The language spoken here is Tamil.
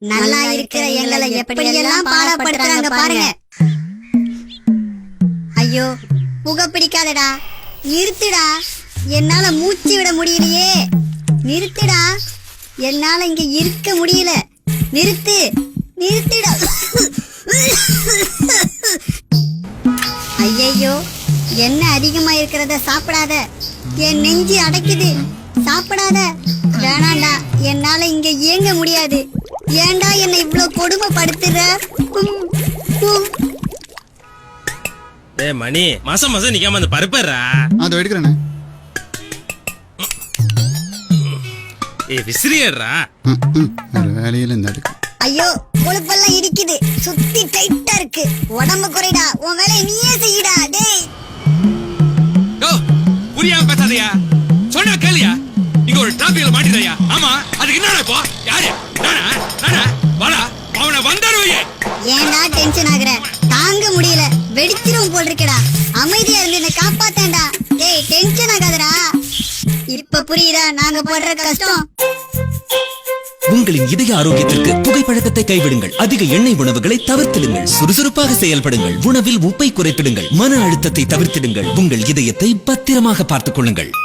நல்லா இருக்கிற எங்களை எப்படியெல்லாம் பாடப்படுத்துறாங்க பாருங்க. ஐயோ புகை பிடிக்காதடா, நிறுத்துடா, என்னால மூச்சு விட முடியலையே, நிறுத்துடா, என்னால இங்க இருக்க முடியல, நிறுத்து, நிறுத்துடா. ஐயையோ என்ன அதிகமா இருக்கிறத சாப்பிடாத, என் நெஞ்சு அடைக்குது, சாப்பிடாத. வேணாண்டா, என்னால இங்க இயங்க முடியாது. ஏண்டா என்னை இவ்வளவு கொடுமைப்படுத்துற? மணி மாசம் மாசம் நிக்காம அந்த பருப்பறா அது எடுக்கிறேன். விசிறியடா ஒரு வேலையில இந்த அடுக்கு. ஐயோ கொழுப்பெல்லாம் இடிக்குது, சுத்தி டைட்டா இருக்கு, உடம்பு குறைடா, உன் வேலையை நீயே செய்யடா. டேய் புரியாம பேசாதயா, சொன்னா கேளியா, இங்க ஒரு டிராபிக்ல மாட்டிடுறியா? ஆமா அதுக்கு என்னடா இப்போ? யாரு? நானா நானா வாடா, அவனை வந்தாருவே. ஏன்டா டென்ஷன் ஆகுற? தாங்க முடியல, வெடிச்சிரும் போல் இருக்கடா. அமைதியா இருந்து என்ன காப்பாத்தேன்டா. டேய் டென்ஷன் ஆகாதடா. இப்ப புரியுதா நாங்க படுற கஷ்டம்? உங்களின் இதய ஆரோக்கியத்திற்கு புகைப்பழக்கத்தை கைவிடுங்கள். அதிக எண்ணெய் உணவுகளை தவிர்த்திடுங்கள். சுறுசுறுப்பாக செயல்படுங்கள். உணவில் உப்பை குறைத்திடுங்கள். மன அழுத்தத்தை தவிர்த்திடுங்கள். உங்கள் இதயத்தை பத்திரமாக பார்த்துக் கொள்ளுங்கள்.